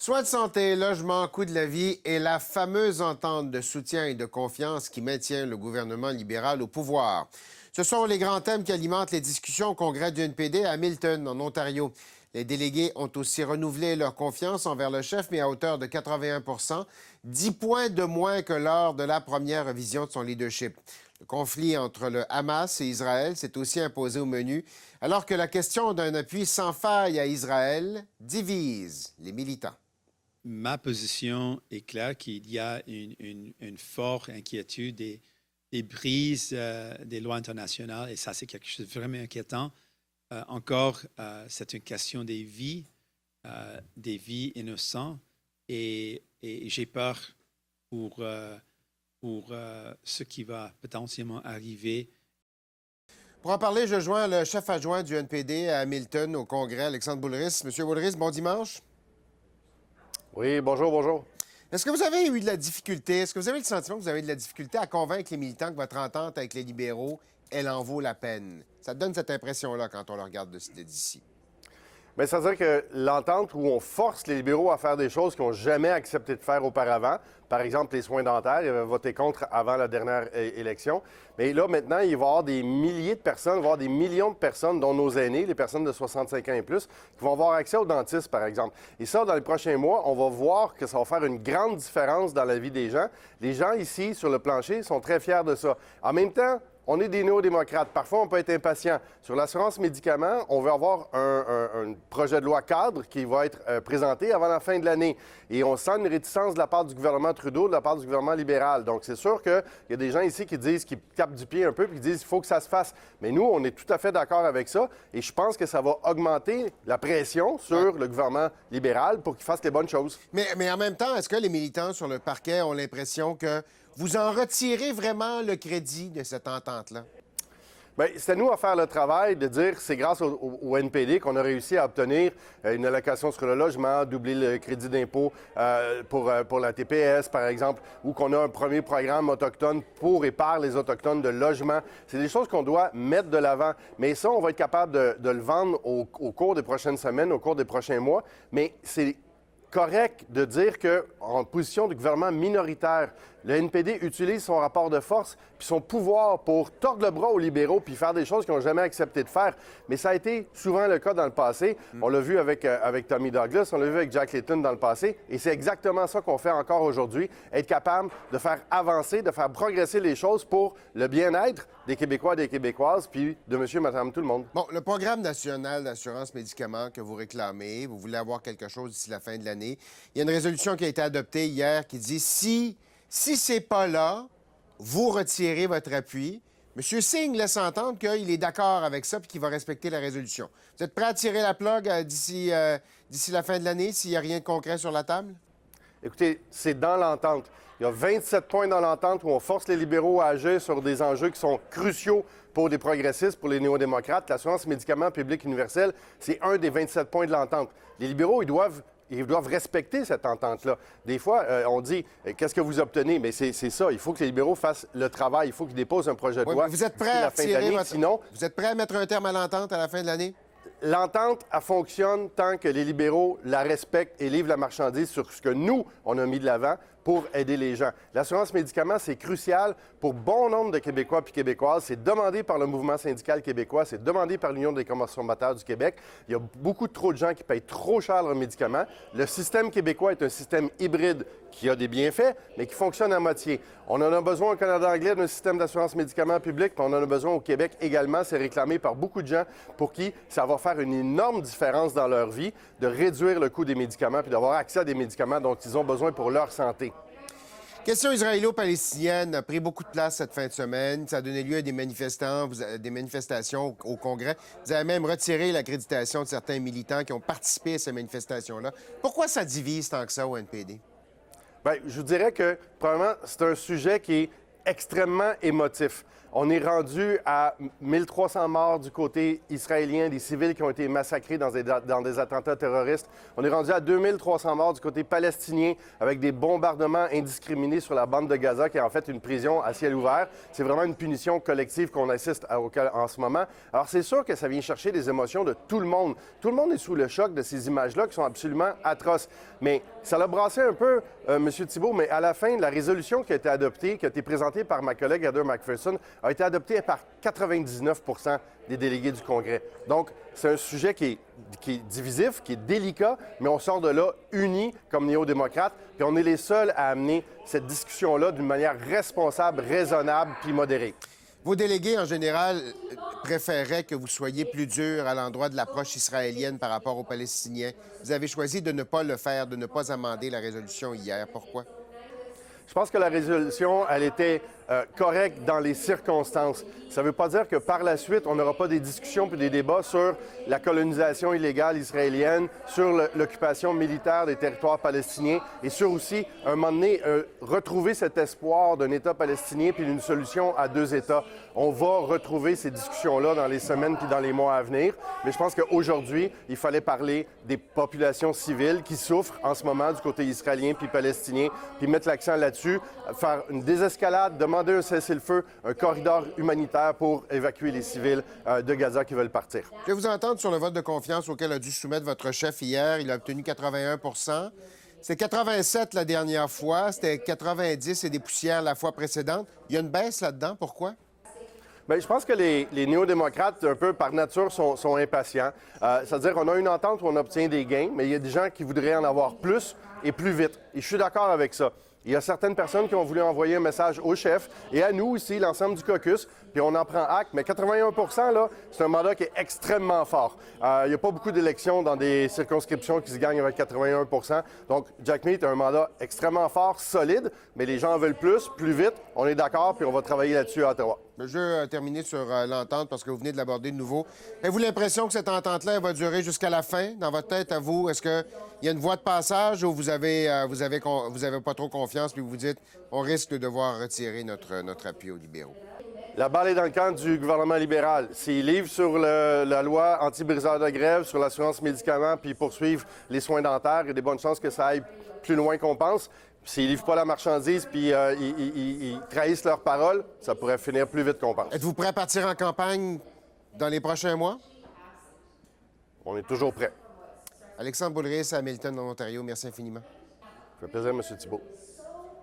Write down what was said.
Soins de santé, logement, coût de la vie et la fameuse entente de soutien et de confiance qui maintient le gouvernement libéral au pouvoir. Ce sont les grands thèmes qui alimentent les discussions au congrès du NPD à Hamilton, en Ontario. Les délégués ont aussi renouvelé leur confiance envers le chef, mais à hauteur de 81 10 points de moins que lors de la première révision de son leadership. Le conflit entre le Hamas et Israël s'est aussi imposé au menu, alors que la question d'un appui sans faille à Israël divise les militants. Ma position est claire qu'il y a une forte inquiétude des brises des lois internationales, et ça, c'est quelque chose de vraiment inquiétant. C'est une question des vies innocentes, et j'ai peur pour ce qui va potentiellement arriver. Pour en parler, je joins le chef adjoint du NPD à Hamilton au congrès, Alexandre Boulris. Monsieur Boulris, bon dimanche. Oui, bonjour. Est-ce que vous avez eu de la difficulté, est-ce que vous avez le sentiment que vous avez eu de la difficulté à convaincre les militants que votre entente avec les libéraux, elle en vaut la peine? Ça donne cette impression-là quand on le regarde d'ici. Bien, ça veut dire que l'entente où on force les libéraux à faire des choses qu'ils n'ont jamais accepté de faire auparavant, par exemple les soins dentaires, ils avaient voté contre avant la dernière élection. Mais là, maintenant, il va y avoir des milliers de personnes, il va y avoir des millions de personnes, dont nos aînés, les personnes de 65 ans et plus, qui vont avoir accès aux dentistes, par exemple. Et ça, dans les prochains mois, on va voir que ça va faire une grande différence dans la vie des gens. Les gens ici, sur le plancher, sont très fiers de ça. En même temps, on est des néo-démocrates. Parfois, on peut être impatient. Sur l'assurance médicaments, on veut avoir un projet de loi cadre qui va être présenté avant la fin de l'année. Et on sent une réticence de la part du gouvernement Trudeau, de la part du gouvernement libéral. Donc, c'est sûr qu'il y a des gens ici qui disent, qui tapent du pied un peu, puis qui disent qu'il faut que ça se fasse. Mais nous, on est tout à fait d'accord avec ça. Et je pense que ça va augmenter la pression sur le gouvernement libéral pour qu'il fasse les bonnes choses. Mais en même temps, est-ce que les militants sur le parquet ont l'impression que vous en retirez vraiment le crédit de cette entente-là? Bien, c'est à nous à faire le travail de dire que c'est grâce au NPD qu'on a réussi à obtenir une allocation sur le logement, doubler le crédit d'impôt pour la TPS, par exemple, ou qu'on a un premier programme autochtone pour et par les Autochtones de logement. C'est des choses qu'on doit mettre de l'avant. Mais ça, on va être capable de le vendre au cours des prochaines semaines, au cours des prochains mois. Mais c'est correct de dire qu'en position de gouvernement minoritaire, le NPD utilise son rapport de force puis son pouvoir pour tordre le bras aux libéraux puis faire des choses qu'ils n'ont jamais accepté de faire. Mais ça a été souvent le cas dans le passé. On l'a vu avec Tommy Douglas, on l'a vu avec Jack Layton dans le passé. Et c'est exactement ça qu'on fait encore aujourd'hui, être capable de faire avancer, de faire progresser les choses pour le bien-être des Québécois et des Québécoises, puis de monsieur, madame, tout le monde. Bon, le programme national d'assurance médicaments que vous réclamez, vous voulez avoir quelque chose d'ici la fin de l'année. Il y a une résolution qui a été adoptée hier qui dit si c'est pas là, vous retirez votre appui. M. Singh laisse entendre qu'il est d'accord avec ça et qu'il va respecter la résolution. Vous êtes prêt à tirer la plug d'ici la fin de l'année s'il n'y a rien de concret sur la table? Écoutez, c'est dans l'entente. Il y a 27 points dans l'entente où on force les libéraux à agir sur des enjeux qui sont cruciaux pour les progressistes, pour les néo-démocrates. L'assurance médicaments publics universelle, c'est un des 27 points de l'entente. Les libéraux, ils doivent respecter cette entente-là. Des fois, on dit « Qu'est-ce que vous obtenez? » Mais c'est ça. Il faut que les libéraux fassent le travail. Il faut qu'ils déposent un projet de loi. Vous êtes prêt à retirer votre... Sinon, vous êtes prêt à mettre un terme à l'entente à la fin de l'année? L'entente, elle fonctionne tant que les libéraux la respectent et livrent la marchandise sur ce que nous, on a mis de l'avant pour aider les gens. L'assurance médicaments, c'est crucial pour bon nombre de Québécois et Québécoises. C'est demandé par le mouvement syndical québécois, c'est demandé par l'Union des consommateurs du Québec. Il y a beaucoup trop de gens qui payent trop cher leurs médicaments. Le système québécois est un système hybride qui a des bienfaits, mais qui fonctionne à moitié. On en a besoin au Canada anglais d'un système d'assurance médicaments public, puis on en a besoin au Québec également. C'est réclamé par beaucoup de gens pour qui ça va faire une énorme différence dans leur vie de réduire le coût des médicaments puis d'avoir accès à des médicaments dont ils ont besoin pour leur santé. Question israélo-palestinienne a pris beaucoup de place cette fin de semaine. Ça a donné lieu à des manifestations au Congrès. Vous avez même retiré l'accréditation de certains militants qui ont participé à ces manifestations-là. Pourquoi ça divise tant que ça au NPD? Bien, je vous dirais que, probablement, c'est un sujet qui est extrêmement émotif. On est rendu à 1300 morts du côté israélien, des civils qui ont été massacrés dans des attentats terroristes. On est rendu à 2300 morts du côté palestinien avec des bombardements indiscriminés sur la bande de Gaza, qui est en fait une prison à ciel ouvert. C'est vraiment une punition collective qu'on assiste en ce moment. Alors c'est sûr que ça vient chercher des émotions de tout le monde. Tout le monde est sous le choc de ces images-là qui sont absolument atroces. Mais ça l'a brassé un peu, M. Thibeault, mais à la fin, la résolution qui a été adoptée, qui a été présentée par ma collègue Heather McPherson, a été adoptée par 99 des délégués du Congrès. Donc, c'est un sujet qui est divisif, qui est délicat, mais on sort de là unis comme néo-démocrates, puis on est les seuls à amener cette discussion-là d'une manière responsable, raisonnable puis modérée. Vos délégués, en général, préféraient que vous soyez plus dur à l'endroit de l'approche israélienne par rapport aux Palestiniens. Vous avez choisi de ne pas le faire, de ne pas amender la résolution hier. Pourquoi? Je pense que la résolution, elle était correcte dans les circonstances. Ça ne veut pas dire que par la suite, on n'aura pas des discussions puis des débats sur la colonisation illégale israélienne, sur l'occupation militaire des territoires palestiniens et sur aussi, un moment donné, retrouver cet espoir d'un État palestinien puis d'une solution à deux États. On va retrouver ces discussions-là dans les semaines puis dans les mois à venir. Mais je pense qu'aujourd'hui, il fallait parler des populations civiles qui souffrent en ce moment du côté israélien puis palestinien, puis mettre l'accent là-dessus, faire une désescalade, demander un cessez-le-feu, un corridor humanitaire pour évacuer les civils de Gaza qui veulent partir. Je vais vous entendre sur le vote de confiance auquel a dû soumettre votre chef hier. Il a obtenu 81 C'était 87 la dernière fois, c'était 90 et des poussières la fois précédente. Il y a une baisse là-dedans. Pourquoi? Bien, je pense que les néo-démocrates, un peu par nature, sont impatients. C'est-à-dire qu'on a une entente où on obtient des gains, mais il y a des gens qui voudraient en avoir plus et plus vite. Et je suis d'accord avec ça. Il y a certaines personnes qui ont voulu envoyer un message au chef et à nous aussi, l'ensemble du caucus, puis on en prend acte. Mais 81 là, c'est un mandat qui est extrêmement fort. Il n'y a pas beaucoup d'élections dans des circonscriptions qui se gagnent avec 81 Donc, Jack Meat a un mandat extrêmement fort, solide, mais les gens en veulent plus vite. On est d'accord, puis on va travailler là-dessus à Ottawa. Je veux terminer sur l'entente parce que vous venez de l'aborder de nouveau. Avez-vous l'impression que cette entente-là va durer jusqu'à la fin? Dans votre tête, à vous, est-ce qu'il y a une voie de passage ou vous avez pas trop confiance puis vous vous dites on risque de devoir retirer notre appui aux libéraux? La balle est dans le camp du gouvernement libéral. S'ils livrent sur la loi anti-briseur de grève, sur l'assurance médicaments, puis poursuivent les soins dentaires, il y a des bonnes chances que ça aille plus loin qu'on pense. S'ils livrent pas la marchandise puis ils trahissent leurs paroles, ça pourrait finir plus vite qu'on pense. Êtes-vous prêt à partir en campagne dans les prochains mois? On est toujours prêt. Alexandre Boulris à Hamilton, en Ontario. Merci infiniment. Ça fait plaisir, M. Thibeault.